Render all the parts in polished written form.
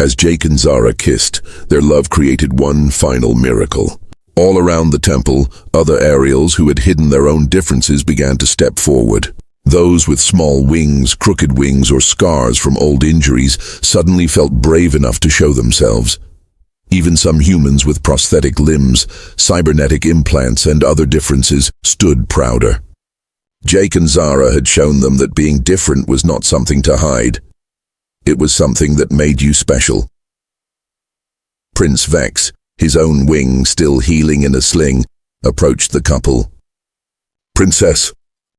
As Jake and Zara kissed, their love created one final miracle. All around the temple, other Ariels who had hidden their own differences began to step forward. Those with small wings, crooked wings, or scars from old injuries suddenly felt brave enough to show themselves. Even some humans with prosthetic limbs, cybernetic implants, and other differences stood prouder. Jake and Zara had shown them that being different was not something to hide. It was something that made you special. Prince Vex, his own wing still healing in a sling, approached the couple. "Princess,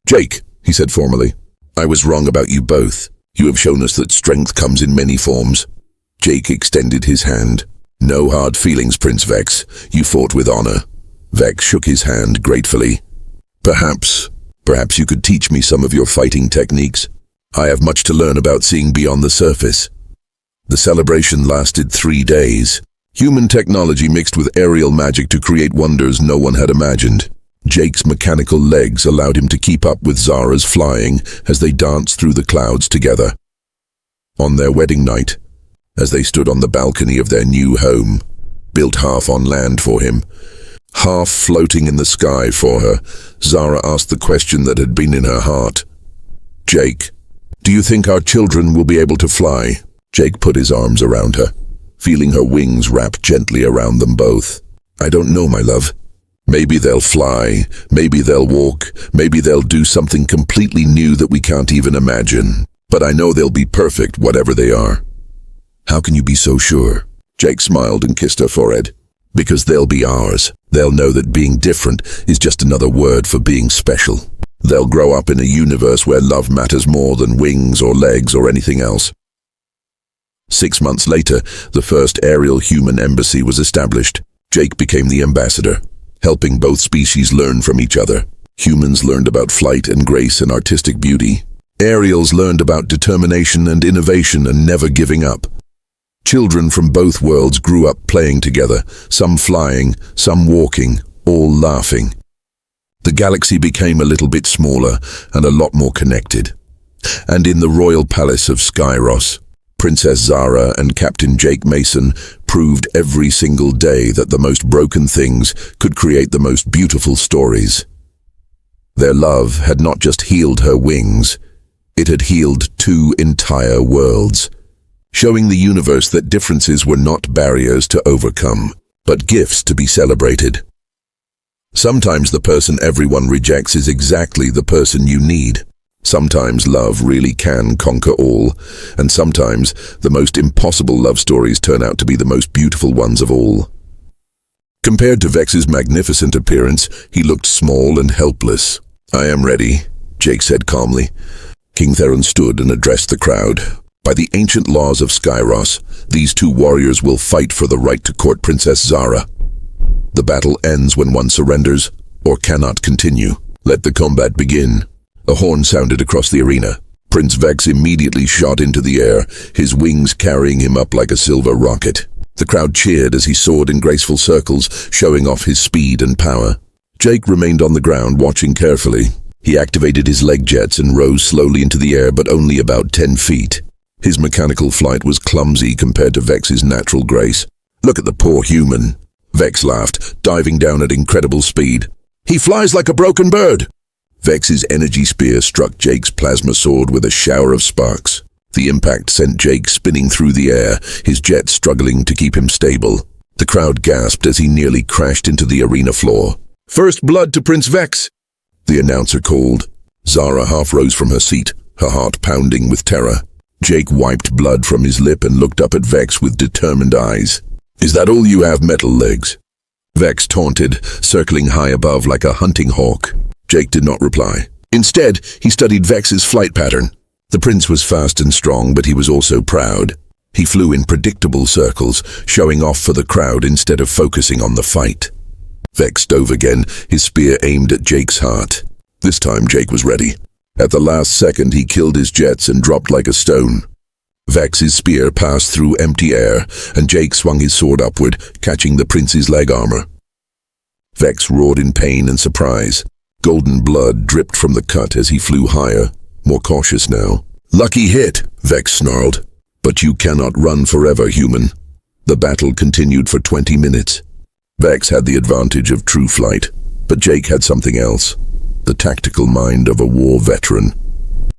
Jake," he said formally, "I was wrong about you both. You have shown us that strength comes in many forms." Jake extended his hand. "No hard feelings, Prince Vex. You fought with honor." Vex shook his hand gratefully. Perhaps you could teach me some of your fighting techniques. I have much to learn about seeing beyond the surface." The celebration lasted 3 days. Human technology mixed with aerial magic to create wonders no one had imagined. Jake's mechanical legs allowed him to keep up with Zara's flying as they danced through the clouds together. On their wedding night, as they stood on the balcony of their new home, built half on land for him, half floating in the sky for her, Zara asked the question that had been in her heart. "Jake, do you think our children will be able to fly?" Jake put his arms around her, feeling her wings wrap gently around them both. "I don't know, my love. Maybe they'll fly, maybe they'll walk, maybe they'll do something completely new that we can't even imagine. But I know they'll be perfect, whatever they are." "How can you be so sure?" Jake smiled and kissed her forehead. "Because they'll be ours. They'll know that being different is just another word for being special. They'll grow up in a universe where love matters more than wings or legs or anything else." 6 months later, the first aerial human embassy was established. Jake became the ambassador, helping both species learn from each other. Humans learned about flight and grace and artistic beauty. Ariels learned about determination and innovation and never giving up. Children from both worlds grew up playing together, some flying, some walking, all laughing. The galaxy became a little bit smaller and a lot more connected. And in the royal palace of Skyros, Princess Zara and Captain Jake Mason proved every single day that the most broken things could create the most beautiful stories. Their love had not just healed her wings, it had healed 2 entire worlds, showing the universe that differences were not barriers to overcome, but gifts to be celebrated. Sometimes the person everyone rejects is exactly the person you need. Sometimes love really can conquer all, and sometimes the most impossible love stories turn out to be the most beautiful ones of all. Compared to Vex's magnificent appearance, he looked small and helpless. "I am ready," Jake said calmly. King Theron stood and addressed the crowd. "By the ancient laws of Skyros, these 2 warriors will fight for the right to court Princess Zara. The battle ends when one surrenders or cannot continue. Let the combat begin." A horn sounded across the arena. Prince Vex immediately shot into the air, his wings carrying him up like a silver rocket. The crowd cheered as he soared in graceful circles, showing off his speed and power. Jake remained on the ground, watching carefully. He activated his leg jets and rose slowly into the air, but only about 10 feet. His mechanical flight was clumsy compared to Vex's natural grace. "Look at the poor human," Vex laughed, diving down at incredible speed. "He flies like a broken bird." Vex's energy spear struck Jake's plasma sword with a shower of sparks. The impact sent Jake spinning through the air, his jet struggling to keep him stable. The crowd gasped as he nearly crashed into the arena floor. "First blood to Prince Vex," the announcer called. Zara half rose from her seat, her heart pounding with terror. Jake wiped blood from his lip and looked up at Vex with determined eyes. "Is that all you have, metal legs?" Vex taunted, circling high above like a hunting hawk. Jake did not reply. Instead, he studied Vex's flight pattern. The prince was fast and strong, but he was also proud. He flew in predictable circles, showing off for the crowd instead of focusing on the fight. Vex dove again, his spear aimed at Jake's heart. This time Jake was ready. At the last second, he killed his jets and dropped like a stone. Vex's spear passed through empty air, and Jake swung his sword upward, catching the prince's leg armor. Vex roared in pain and surprise. Golden blood dripped from the cut as he flew higher, more cautious now. "Lucky hit," Vex snarled. But you cannot run forever, human. The battle continued for 20 minutes. Vex had the advantage of true flight, but Jake had something else, the tactical mind of a war veteran.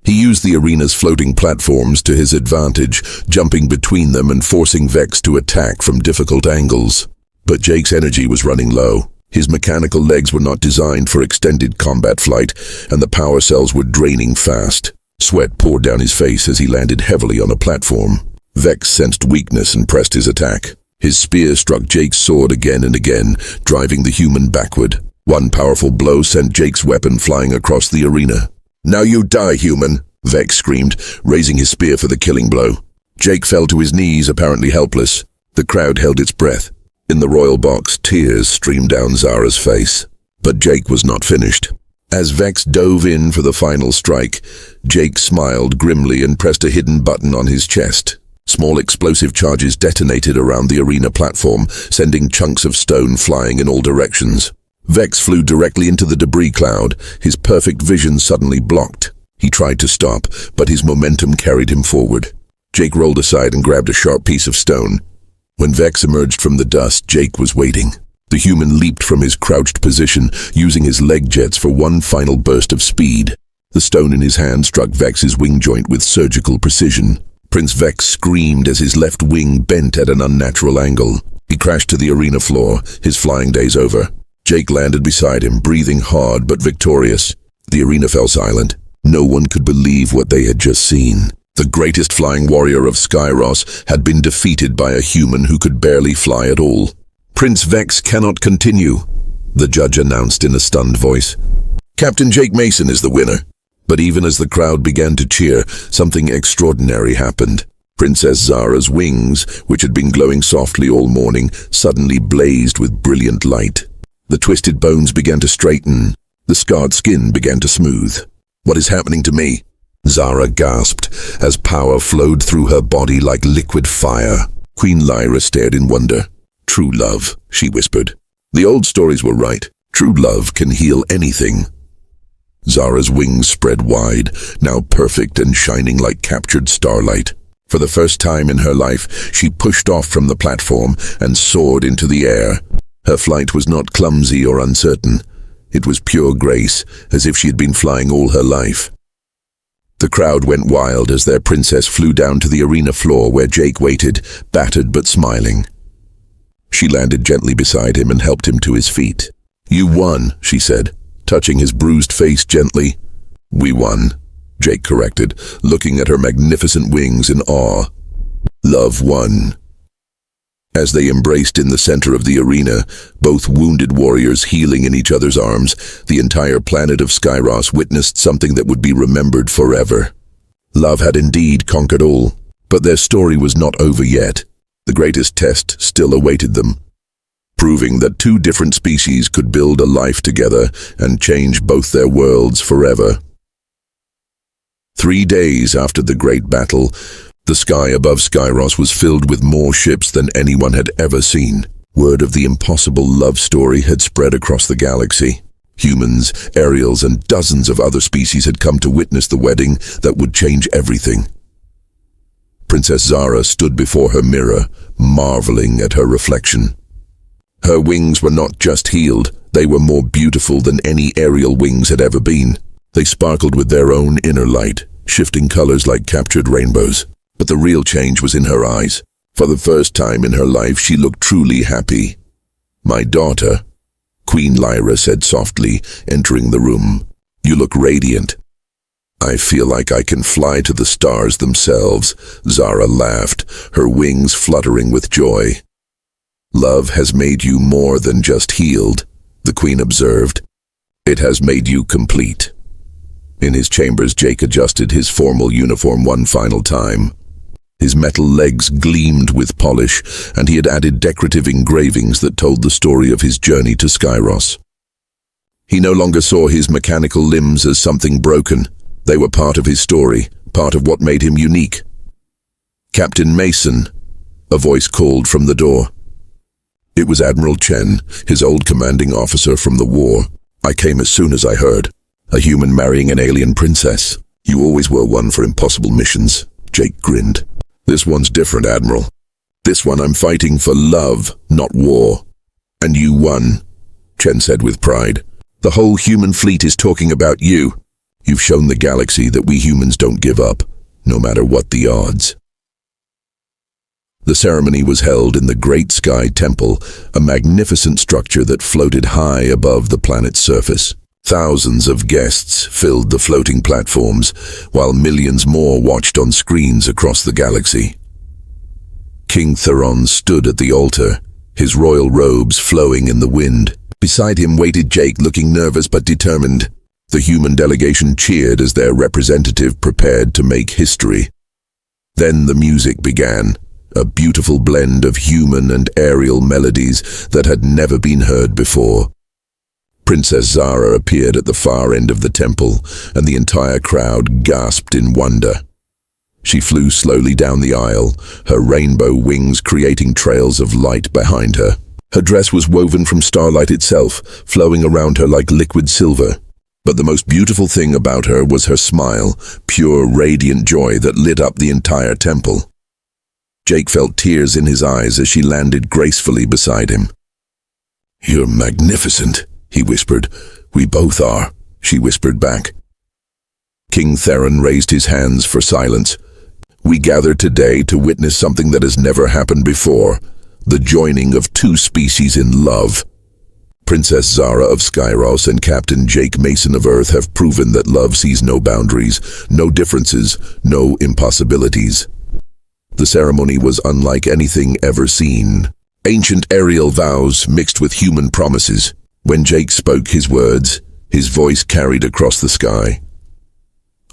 He used the arena's floating platforms to his advantage, jumping between them and forcing Vex to attack from difficult angles. But Jake's energy was running low. His mechanical legs were not designed for extended combat flight, and the power cells were draining fast. Sweat poured down his face as he landed heavily on a platform. Vex sensed weakness and pressed his attack. His spear struck Jake's sword again and again, driving the human backward. One powerful blow sent Jake's weapon flying across the arena. "Now you die, human," Vex screamed, raising his spear for the killing blow. Jake fell to his knees, apparently helpless. The crowd held its breath. In the royal box, tears streamed down Zara's face. But Jake was not finished. As Vex dove in for the final strike, Jake smiled grimly and pressed a hidden button on his chest. Small explosive charges detonated around the arena platform, sending chunks of stone flying in all directions. Vex flew directly into the debris cloud, his perfect vision suddenly blocked. He tried to stop, but his momentum carried him forward. Jake rolled aside and grabbed a sharp piece of stone. When Vex emerged from the dust, Jake was waiting. The human leaped from his crouched position, using his leg jets for one final burst of speed. The stone in his hand struck Vex's wing joint with surgical precision. Prince Vex screamed as his left wing bent at an unnatural angle. He crashed to the arena floor, his flying days over. Jake landed beside him, breathing hard but victorious. The arena fell silent. No one could believe what they had just seen. The greatest flying warrior of Skyros had been defeated by a human who could barely fly at all. "Prince Vex cannot continue," the judge announced in a stunned voice. "Captain Jake Mason is the winner." But even as the crowd began to cheer, something extraordinary happened. Princess Zara's wings, which had been glowing softly all morning, suddenly blazed with brilliant light. The twisted bones began to straighten. The scarred skin began to smooth. "What is happening to me?" Zara gasped as power flowed through her body like liquid fire. Queen Lyra stared in wonder. "True love," she whispered. "The old stories were right. True love can heal anything." Zara's wings spread wide, now perfect and shining like captured starlight. For the first time in her life, she pushed off from the platform and soared into the air. Her flight was not clumsy or uncertain. It was pure grace, as if she had been flying all her life. The crowd went wild as their princess flew down to the arena floor where Jake waited, battered but smiling. She landed gently beside him and helped him to his feet. "You won," she said, touching his bruised face gently. "We won," Jake corrected, looking at her magnificent wings in awe. "Love won." As they embraced in the center of the arena, both wounded warriors healing in each other's arms, the entire planet of Skyros witnessed something that would be remembered forever. Love had indeed conquered all, but their story was not over yet. The greatest test still awaited them, proving that two different species could build a life together and change both their worlds forever. 3 days after the great battle, the sky above Skyros was filled with more ships than anyone had ever seen. Word of the impossible love story had spread across the galaxy. Humans, Ariels, and dozens of other species had come to witness the wedding that would change everything. Princess Zara stood before her mirror, marveling at her reflection. Her wings were not just healed, they were more beautiful than any aerial wings had ever been. They sparkled with their own inner light, shifting colors like captured rainbows. But the real change was in her eyes. For the first time in her life, she looked truly happy. "My daughter," Queen Lyra said softly, entering the room. "You look radiant." "I feel like I can fly to the stars themselves," Zara laughed, her wings fluttering with joy. "Love has made you more than just healed," the Queen observed. "It has made you complete." In his chambers, Jake adjusted his formal uniform one final time. His metal legs gleamed with polish, and he had added decorative engravings that told the story of his journey to Skyros. He no longer saw his mechanical limbs as something broken. They were part of his story, part of what made him unique. "Captain Mason," a voice called from the door. It was Admiral Chen, his old commanding officer from the war. "I came as soon as I heard. A human marrying an alien princess. You always were one for impossible missions," Jake grinned. This one's different, Admiral. This one I'm fighting for love, not war. And you won, Chen said with pride. The whole human fleet is talking about you. You've shown the galaxy that we humans don't give up, no matter what the odds. The ceremony was held in the Great Sky Temple, a magnificent structure that floated high above the planet's surface. Thousands of guests filled the floating platforms, while millions more watched on screens across the galaxy. King Theron stood at the altar, his royal robes flowing in the wind. Beside him waited Jake, looking nervous but determined. The human delegation cheered as their representative prepared to make history. Then the music began, a beautiful blend of human and aerial melodies that had never been heard before. Princess Zara appeared at the far end of the temple, and the entire crowd gasped in wonder. She flew slowly down the aisle, her rainbow wings creating trails of light behind her. Her dress was woven from starlight itself, flowing around her like liquid silver. But the most beautiful thing about her was her smile, pure, radiant joy that lit up the entire temple. Jake felt tears in his eyes as she landed gracefully beside him. "You're magnificent," he whispered. "We both are," she whispered back. King Theron raised his hands for silence. "We gather today to witness something that has never happened before, the joining of two species in love. Princess Zara of Skyros and Captain Jake Mason of Earth have proven that love sees no boundaries, no differences, no impossibilities." The ceremony was unlike anything ever seen. Ancient aerial vows mixed with human promises. When Jake spoke his words, his voice carried across the sky.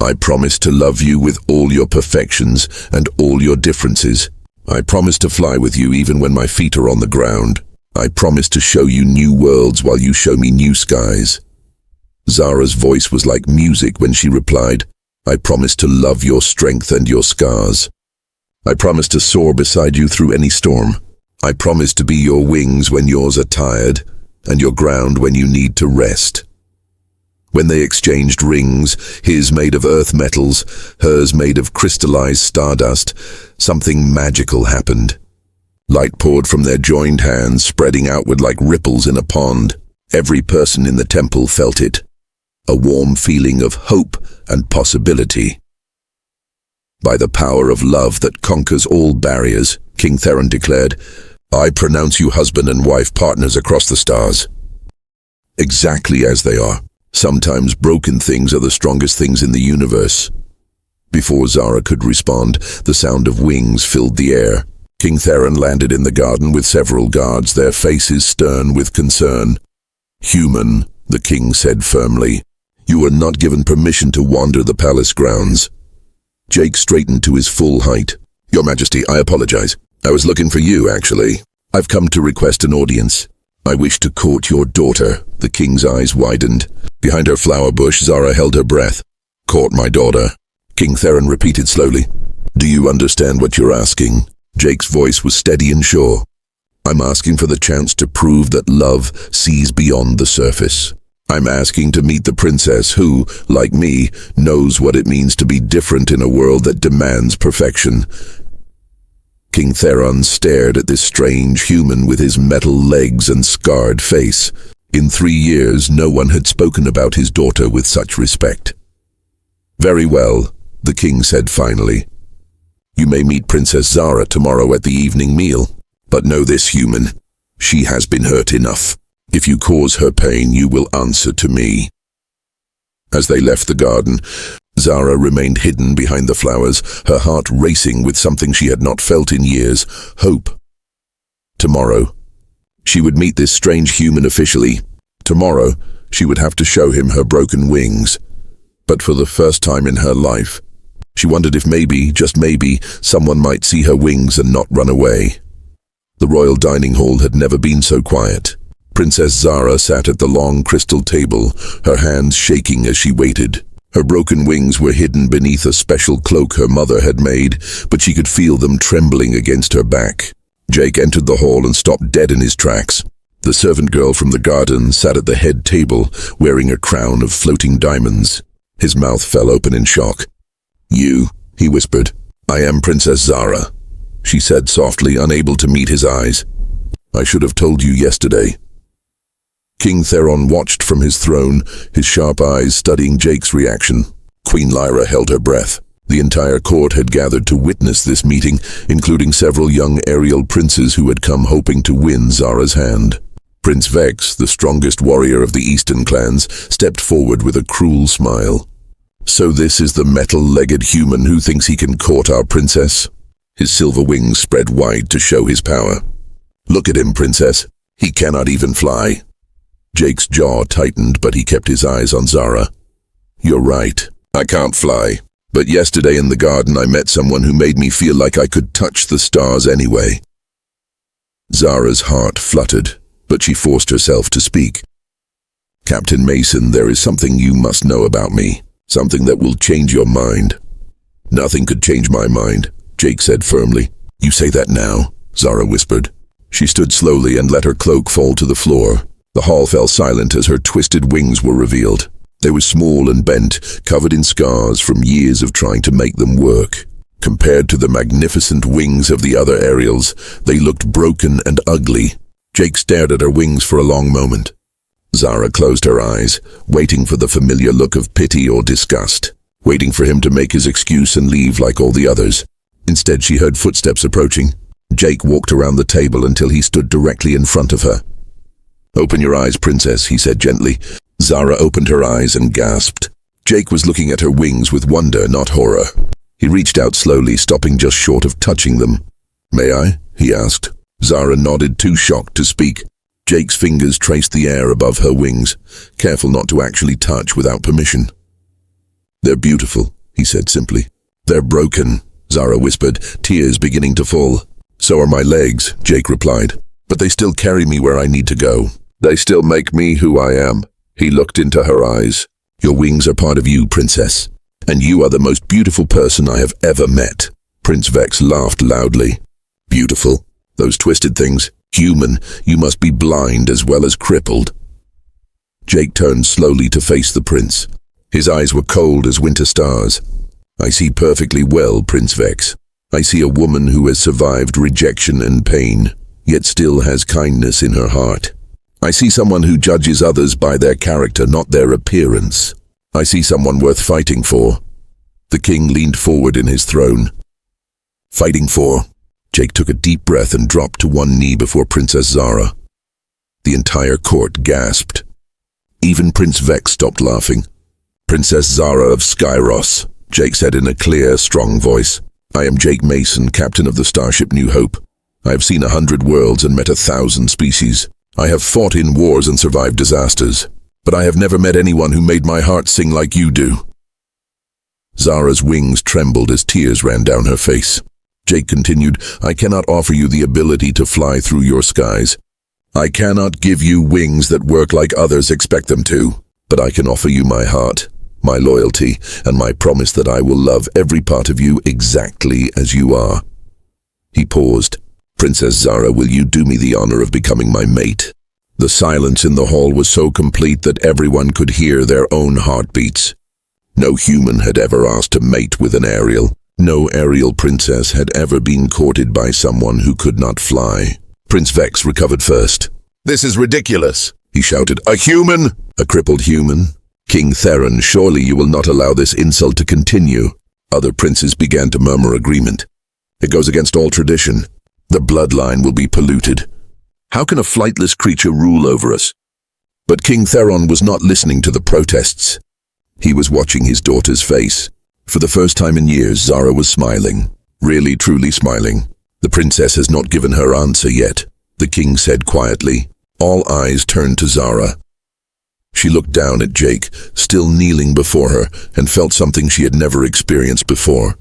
"I promise to love you with all your perfections and all your differences. I promise to fly with you even when my feet are on the ground. I promise to show you new worlds while you show me new skies." Zara's voice was like music when she replied, "I promise to love your strength and your scars. I promise to soar beside you through any storm. I promise to be your wings when yours are tired, and your ground when you need to rest." When they exchanged rings, his made of earth metals, hers made of crystallized stardust, something magical happened. Light poured from their joined hands, spreading outward like ripples in a pond. Every person in the temple felt it, a warm feeling of hope and possibility. "By the power of love that conquers all barriers," King Theron declared, "I pronounce you husband and wife partners across the stars. Exactly as they are. Sometimes broken things are the strongest things in the universe." Before Zara could respond, the sound of wings filled the air. King Theron landed in the garden with several guards, their faces stern with concern. "Human," the king said firmly, "you are not given permission to wander the palace grounds." Jake straightened to his full height. "Your Majesty, I apologize. I was looking for you, actually. I've come to request an audience. I wish to court your daughter." The king's eyes widened. Behind her flower bush, Zara held her breath. "Court my daughter," King Theron repeated slowly. "Do you understand what you're asking?" Jake's voice was steady and sure. "I'm asking for the chance to prove that love sees beyond the surface. I'm asking to meet the princess who, like me, knows what it means to be different in a world that demands perfection." King Theron stared at this strange human with his metal legs and scarred face. In 3 years, no one had spoken about his daughter with such respect. "Very well," the king said finally. "You may meet Princess Zara tomorrow at the evening meal. But know this, human. She has been hurt enough. If you cause her pain, you will answer to me." As they left the garden, Zara remained hidden behind the flowers, her heart racing with something she had not felt in years, hope. Tomorrow, she would meet this strange human officially. Tomorrow, she would have to show him her broken wings. But for the first time in her life, she wondered if maybe, just maybe, someone might see her wings and not run away. The royal dining hall had never been so quiet. Princess Zara sat at the long crystal table, her hands shaking as she waited. Her broken wings were hidden beneath a special cloak her mother had made, but she could feel them trembling against her back. Jake entered the hall and stopped dead in his tracks. The servant girl from the garden sat at the head table, wearing a crown of floating diamonds. His mouth fell open in shock. "You," he whispered. I am Princess Zara, she said softly, unable to meet his eyes. I should have told you yesterday. King Theron watched from his throne, his sharp eyes studying Jake's reaction. Queen Lyra held her breath. The entire court had gathered to witness this meeting, including several young aerial princes who had come hoping to win Zara's hand. Prince Vex, the strongest warrior of the Eastern clans, stepped forward with a cruel smile. So this is the metal-legged human who thinks he can court our princess? His silver wings spread wide to show his power. Look at him, princess. He cannot even fly. Jake's jaw tightened, but he kept his eyes on Zara. You're right. I can't fly. But yesterday in the garden I met someone who made me feel like I could touch the stars anyway. Zara's heart fluttered, but she forced herself to speak. Captain Mason, there is something you must know about me. Something that will change your mind. Nothing could change my mind, Jake said firmly. You say that now, Zara whispered. She stood slowly and let her cloak fall to the floor. The hall fell silent as her twisted wings were revealed. They were small and bent, covered in scars from years of trying to make them work. Compared to the magnificent wings of the other aerials, they looked broken and ugly. Jake stared at her wings for a long moment. Zara closed her eyes, waiting for the familiar look of pity or disgust, waiting for him to make his excuse and leave like all the others. Instead, she heard footsteps approaching. Jake walked around the table until he stood directly in front of her. Open your eyes, princess, he said gently. Zara opened her eyes and gasped. Jake was looking at her wings with wonder, not horror. He reached out slowly, stopping just short of touching them. May I? He asked. Zara nodded, too shocked to speak. Jake's fingers traced the air above her wings, careful not to actually touch without permission. They're beautiful, he said simply. They're broken, Zara whispered, tears beginning to fall. So are my legs, Jake replied. But they still carry me where I need to go. They still make me who I am. He looked into her eyes. Your wings are part of you, princess. And you are the most beautiful person I have ever met. Prince Vex laughed loudly. Beautiful? Those twisted things? Human, you must be blind as well as crippled. Jake turned slowly to face the prince. His eyes were cold as winter stars. I see perfectly well, Prince Vex. I see a woman who has survived rejection and pain, yet still has kindness in her heart. I see someone who judges others by their character, not their appearance. I see someone worth fighting for. The king leaned forward in his throne. Fighting for? Jake took a deep breath and dropped to one knee before Princess Zara. The entire court gasped. Even Prince Vex stopped laughing. Princess Zara of Skyros, Jake said in a clear, strong voice. I am Jake Mason, captain of the starship New Hope. I have seen 100 worlds and met 1,000 species. I have fought in wars and survived disasters, but I have never met anyone who made my heart sing like you do. Zara's wings trembled as tears ran down her face. Jake continued, I cannot offer you the ability to fly through your skies. I cannot give you wings that work like others expect them to, but I can offer you my heart, my loyalty, and my promise that I will love every part of you exactly as you are. He paused. Princess Zara, will you do me the honor of becoming my mate? The silence in the hall was so complete that everyone could hear their own heartbeats. No human had ever asked to mate with an aerial. No aerial princess had ever been courted by someone who could not fly. Prince Vex recovered first. This is ridiculous, he shouted. A human? A crippled human? King Theron, surely you will not allow this insult to continue. Other princes began to murmur agreement. It goes against all tradition. The bloodline will be polluted. How can a flightless creature rule over us? But King Theron was not listening to the protests. He was watching his daughter's face. For the first time in years, Zara was smiling. Really, truly smiling. The princess has not given her answer yet, the king said quietly. All eyes turned to Zara. She looked down at Jake, still kneeling before her, and felt something she had never experienced before.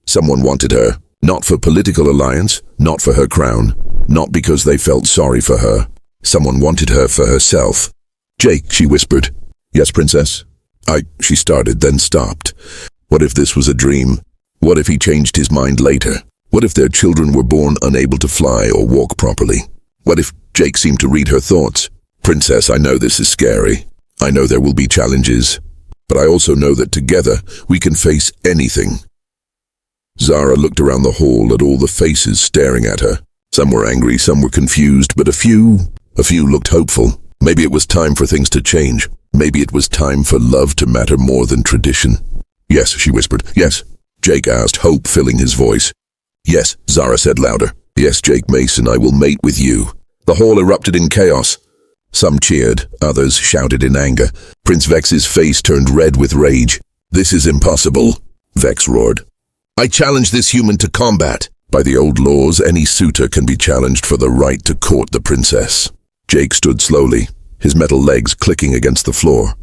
Someone wanted her, not for political alliance, not for her crown, not because they felt sorry for her. Someone wanted her for herself. Jake, she whispered. Yes, princess? She started, then stopped. What if this was a dream? What if he changed his mind later? What if their children were born unable to fly or walk properly? What if Jake seemed to read her thoughts? Princess, I know this is scary. I know there will be challenges. But I also know that together we can face anything. Zara looked around the hall at all the faces staring at her. Some were angry, some were confused, but a few looked hopeful. Maybe it was time for things to change. Maybe it was time for love to matter more than tradition. Yes, she whispered. Yes, Jake asked, hope filling his voice. Yes, Zara said louder. Yes, Jake Mason, I will mate with you. The hall erupted in chaos. Some cheered, others shouted in anger. Prince Vex's face turned red with rage. This is impossible, Vex roared. I challenge this human to combat. By the old laws, any suitor can be challenged for the right to court the princess. Jake stood slowly, his metal legs clicking against the floor.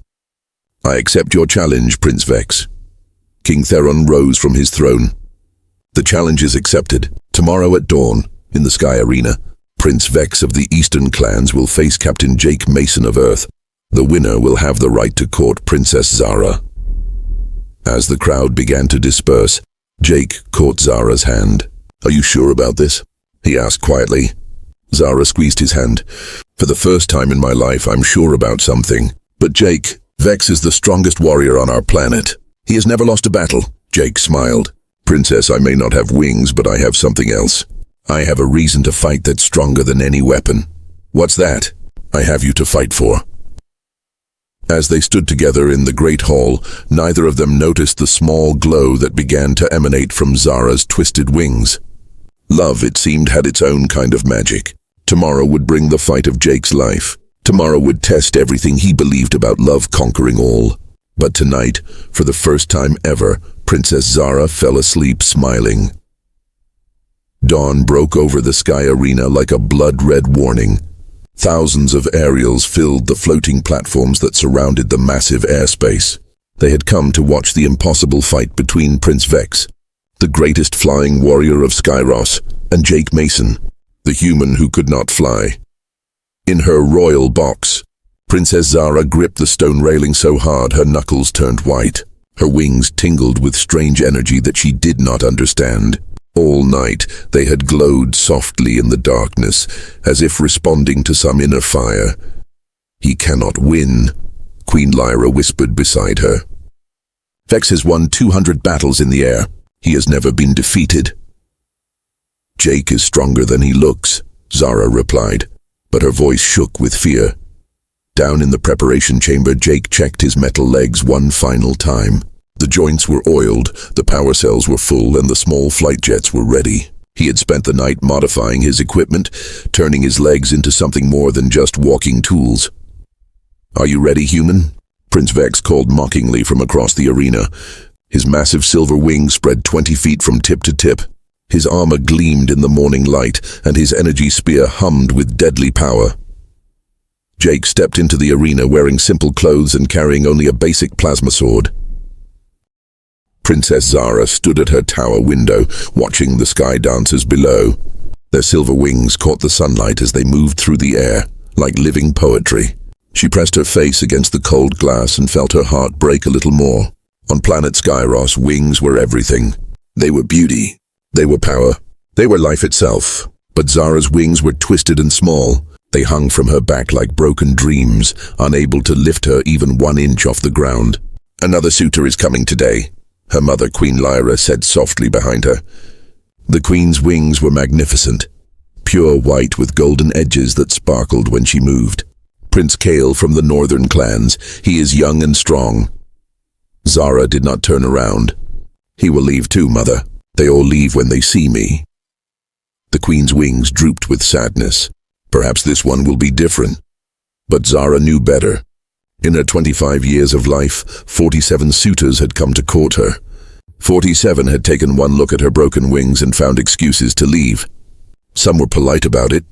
I accept your challenge, Prince Vex. King Theron rose from his throne. The challenge is accepted. Tomorrow at dawn, in the Sky Arena, Prince Vex of the Eastern clans will face Captain Jake Mason of Earth. The winner will have the right to court Princess Zara. As the crowd began to disperse, Jake caught Zara's hand. Are you sure about this? He asked quietly. Zara squeezed his hand. For the first time in my life, I'm sure about something. But Jake, Vex is the strongest warrior on our planet. He has never lost a battle. Jake smiled. Princess, I may not have wings, but I have something else. I have a reason to fight that's stronger than any weapon. What's that? I have you to fight for. As they stood together in the great hall, neither of them noticed the small glow that began to emanate from Zara's twisted wings. Love, it seemed, had its own kind of magic. Tomorrow would bring the fight of Jake's life. Tomorrow would test everything he believed about love conquering all. But tonight, for the first time ever, Princess Zara fell asleep smiling. Dawn broke over the Sky Arena like a blood-red warning. Thousands of aerials filled the floating platforms that surrounded the massive airspace. They had come to watch the impossible fight between Prince Vex, the greatest flying warrior of Skyros, and Jake Mason, the human who could not fly. In her royal box, Princess Zara gripped the stone railing so hard her knuckles turned white. Her wings tingled with strange energy that she did not understand. All night, they had glowed softly in the darkness, as if responding to some inner fire. He cannot win, Queen Lyra whispered beside her. Vex has won 200 battles in the air. He has never been defeated. Jake is stronger than he looks, Zara replied, but her voice shook with fear. Down in the preparation chamber, Jake checked his metal legs one final time. The joints were oiled, the power cells were full, and the small flight jets were ready. He had spent the night modifying his equipment, turning his legs into something more than just walking tools. Are you ready, human? Prince Vex called mockingly from across the arena. His massive silver wings spread 20 feet from tip to tip. His armor gleamed in the morning light, and his energy spear hummed with deadly power. Jake stepped into the arena wearing simple clothes and carrying only a basic plasma sword. Princess Zara stood at her tower window, watching the sky dancers below. Their silver wings caught the sunlight as they moved through the air, like living poetry. She pressed her face against the cold glass and felt her heart break a little more. On planet Skyros, wings were everything. They were beauty. They were power. They were life itself. But Zara's wings were twisted and small. They hung from her back like broken dreams, unable to lift her even 1 inch off the ground. Another suitor is coming today, her mother Queen Lyra said softly behind her. The queen's wings were magnificent, pure white with golden edges that sparkled when she moved. Prince Kale from the northern clans, he is young and strong. Zara did not turn around. He will leave too, mother. They all leave when they see me. The queen's wings drooped with sadness. Perhaps this one will be different. But Zara knew better. In her 25 years of life, 47 suitors had come to court her. 47 had taken one look at her broken wings and found excuses to leave. Some were polite about it,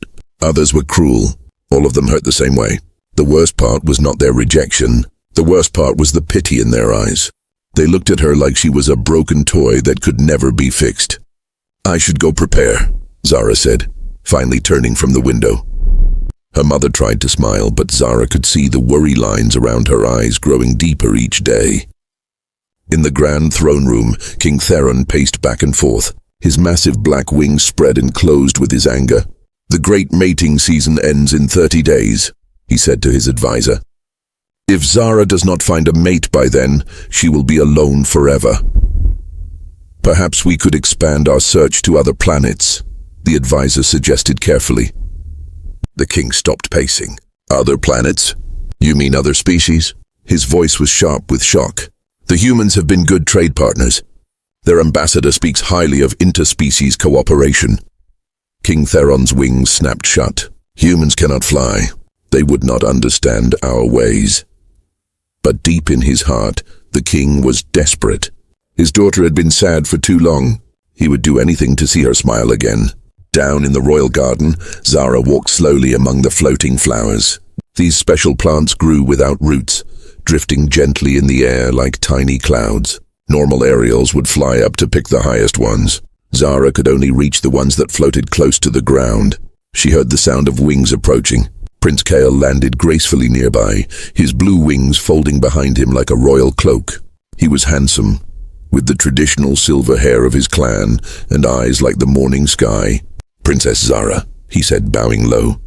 others were cruel. All of them hurt the same way. The worst part was not their rejection. The worst part was the pity in their eyes. They looked at her like she was a broken toy that could never be fixed. I should go prepare, Zara said, finally turning from the window. Her mother tried to smile, but Zara could see the worry lines around her eyes growing deeper each day. In the grand throne room, King Theron paced back and forth. His massive black wings spread and closed with his anger. The great mating season ends in 30 days, he said to his advisor. If Zara does not find a mate by then, she will be alone forever. Perhaps we could expand our search to other planets, the advisor suggested carefully. The king stopped pacing. Other planets? You mean other species? His voice was sharp with shock. The humans have been good trade partners. Their ambassador speaks highly of interspecies cooperation. King Theron's wings snapped shut. Humans cannot fly. They would not understand our ways. But deep in his heart, the king was desperate. His daughter had been sad for too long. He would do anything to see her smile again. Down in the royal garden, Zara walked slowly among the floating flowers. These special plants grew without roots, drifting gently in the air like tiny clouds. Normal aerials would fly up to pick the highest ones. Zara could only reach the ones that floated close to the ground. She heard the sound of wings approaching. Prince Kael landed gracefully nearby, his blue wings folding behind him like a royal cloak. He was handsome, with the traditional silver hair of his clan and eyes like the morning sky. "Princess Zara," he said, bowing low,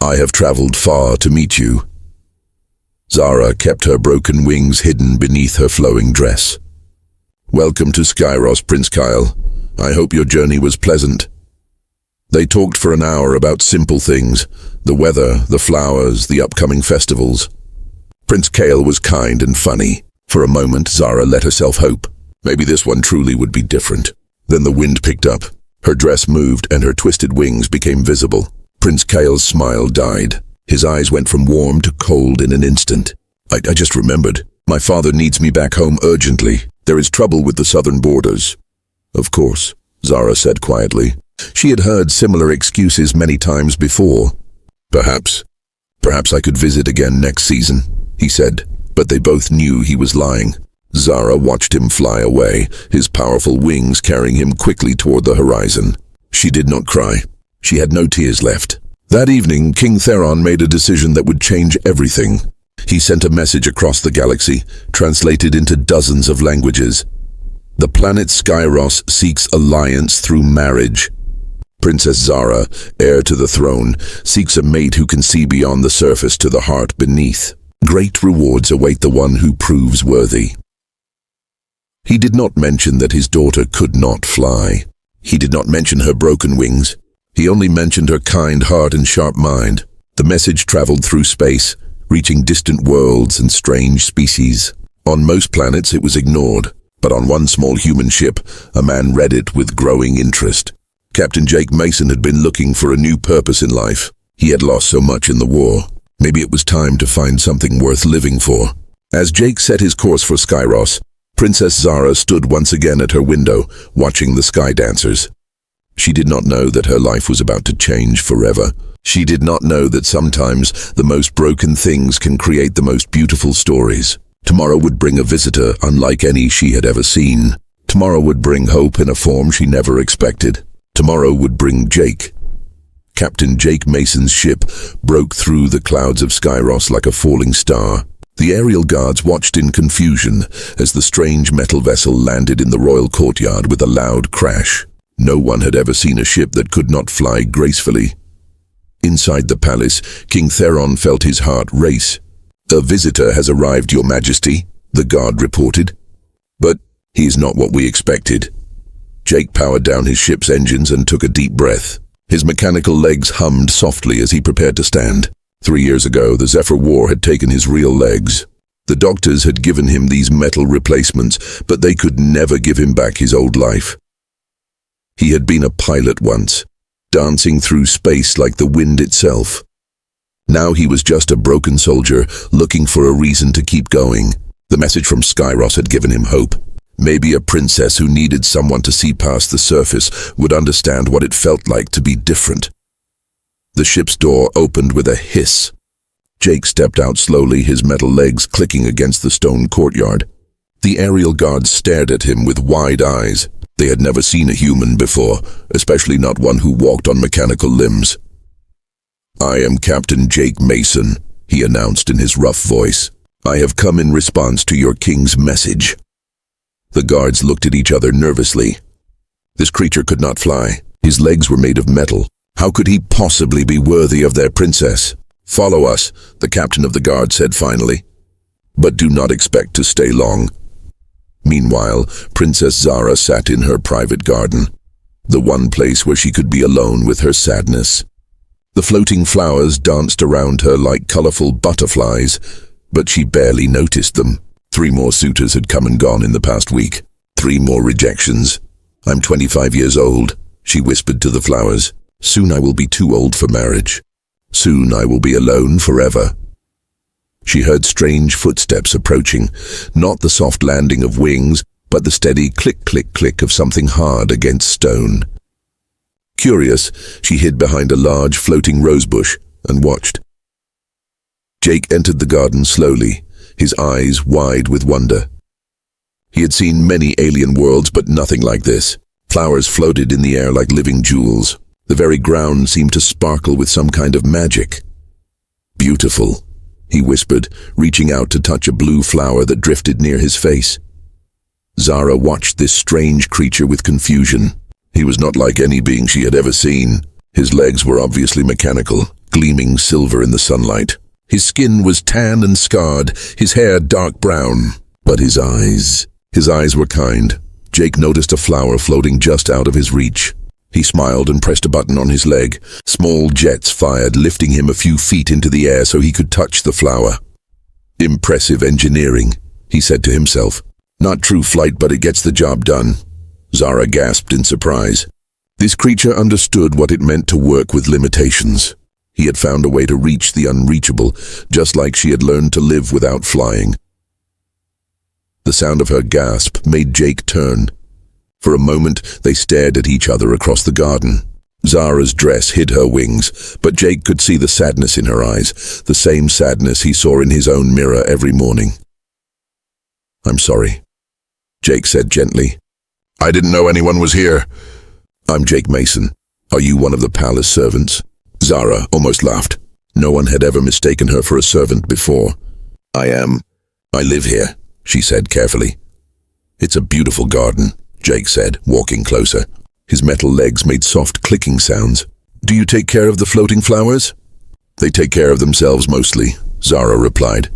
"I have traveled far to meet you." Zara kept her broken wings hidden beneath her flowing dress. "Welcome to Skyros, Prince Kael. I hope your journey was pleasant." They talked for an hour about simple things, the weather, the flowers, the upcoming festivals. Prince Kael was kind and funny. For a moment, Zara let herself hope. Maybe this one truly would be different. Then the wind picked up. Her dress moved and her twisted wings became visible. Prince Kael's smile died. His eyes went from warm to cold in an instant. I just remembered. My father needs me back home urgently. There is trouble with the southern borders." "Of course," Zara said quietly. She had heard similar excuses many times before. Perhaps I could visit again next season," he said, but they both knew he was lying. Zara watched him fly away, his powerful wings carrying him quickly toward the horizon. She did not cry. She had no tears left. That evening, King Theron made a decision that would change everything. He sent a message across the galaxy, translated into dozens of languages. The planet Skyros seeks alliance through marriage. Princess Zara, heir to the throne, seeks a mate who can see beyond the surface to the heart beneath. Great rewards await the one who proves worthy. He did not mention that his daughter could not fly. He did not mention her broken wings. He only mentioned her kind heart and sharp mind. The message traveled through space, reaching distant worlds and strange species. On most planets it was ignored, but on one small human ship, a man read it with growing interest. Captain Jake Mason had been looking for a new purpose in life. He had lost so much in the war. Maybe it was time to find something worth living for. As Jake set his course for Skyros, Princess Zara stood once again at her window, watching the sky dancers. She did not know that her life was about to change forever. She did not know that sometimes the most broken things can create the most beautiful stories. Tomorrow would bring a visitor unlike any she had ever seen. Tomorrow would bring hope in a form she never expected. Tomorrow would bring Jake. Captain Jake Mason's ship broke through the clouds of Skyros like a falling star. The aerial guards watched in confusion as the strange metal vessel landed in the royal courtyard with a loud crash. No one had ever seen a ship that could not fly gracefully. Inside the palace, King Theron felt his heart race. "A visitor has arrived, Your Majesty," the guard reported. "But he is not what we expected." Jake powered down his ship's engines and took a deep breath. His mechanical legs hummed softly as he prepared to stand. 3 years ago, the Zephyr War had taken his real legs. The doctors had given him these metal replacements, but they could never give him back his old life. He had been a pilot once, dancing through space like the wind itself. Now he was just a broken soldier, looking for a reason to keep going. The message from Skyros had given him hope. Maybe a princess who needed someone to see past the surface would understand what it felt like to be different. The ship's door opened with a hiss. Jake stepped out slowly, his metal legs clicking against the stone courtyard. The aerial guards stared at him with wide eyes. They had never seen a human before, especially not one who walked on mechanical limbs. "I am Captain Jake Mason," he announced in his rough voice. "I have come in response to your king's message." The guards looked at each other nervously. This creature could not fly. His legs were made of metal. How could he possibly be worthy of their princess? "Follow us," the captain of the guard said finally. "But do not expect to stay long." Meanwhile, Princess Zara sat in her private garden, the one place where she could be alone with her sadness. The floating flowers danced around her like colorful butterflies, but she barely noticed them. 3 more suitors had come and gone in the past week. 3 more rejections. I'm 25 years old, she whispered to the flowers. Soon I will be too old for marriage. Soon I will be alone forever. She heard strange footsteps approaching, not the soft landing of wings, but the steady click-click-click of something hard against stone. Curious, she hid behind a large floating rosebush and watched. Jake entered the garden slowly, his eyes wide with wonder. He had seen many alien worlds, but nothing like this. Flowers floated in the air like living jewels. The very ground seemed to sparkle with some kind of magic. Beautiful, he whispered, reaching out to touch a blue flower that drifted near his face. Zara watched this strange creature with confusion. He was not like any being she had ever seen. His legs were obviously mechanical, gleaming silver in the sunlight. His skin was tan and scarred, his hair dark brown. But his eyes were kind. Jake noticed a flower floating just out of his reach. He smiled and pressed a button on his leg. Small jets fired, lifting him a few feet into the air so he could touch the flower. Impressive engineering, he said to himself. Not true flight, but it gets the job done. Zara gasped in surprise. This creature understood what it meant to work with limitations. He had found a way to reach the unreachable, just like she had learned to live without flying. The sound of her gasp made Jake turn. For a moment, they stared at each other across the garden. Zara's dress hid her wings, but Jake could see the sadness in her eyes, the same sadness he saw in his own mirror every morning. I'm sorry, Jake said gently. I didn't know anyone was here. I'm Jake Mason. Are you one of the palace servants? Zara almost laughed. No one had ever mistaken her for a servant before. I am. I live here, she said carefully. It's a beautiful garden, Jake said, walking closer. His metal legs made soft clicking sounds. Do you take care of the floating flowers? They take care of themselves mostly, Zara replied.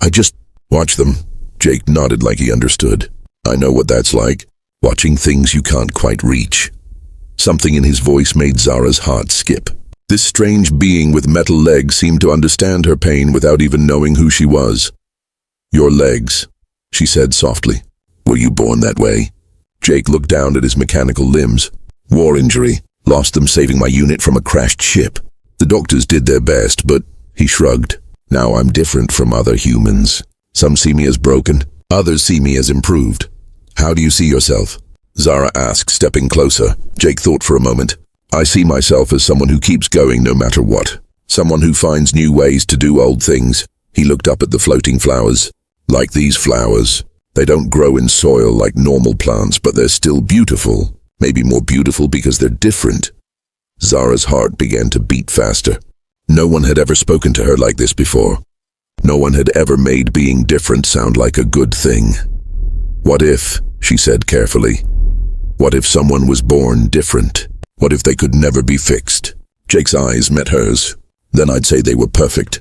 I just watch them. Jake nodded like he understood. I know what that's like, watching things you can't quite reach. Something in his voice made Zara's heart skip. This strange being with metal legs seemed to understand her pain without even knowing who she was. Your legs, she said softly. Were you born that way? Jake looked down at his mechanical limbs. War injury. Lost them saving my unit from a crashed ship. The doctors did their best, but he shrugged. Now I'm different from other humans. Some see me as broken, others see me as improved. How do you see yourself? Zara asked, stepping closer. Jake thought for a moment. I see myself as someone who keeps going no matter what. Someone who finds new ways to do old things. He looked up at the floating flowers. Like these flowers. They don't grow in soil like normal plants, but they're still beautiful. Maybe more beautiful because they're different. Zara's heart began to beat faster. No one had ever spoken to her like this before. No one had ever made being different sound like a good thing. What if, she said carefully, what if someone was born different? What if they could never be fixed? Jake's eyes met hers. Then I'd say they were perfect.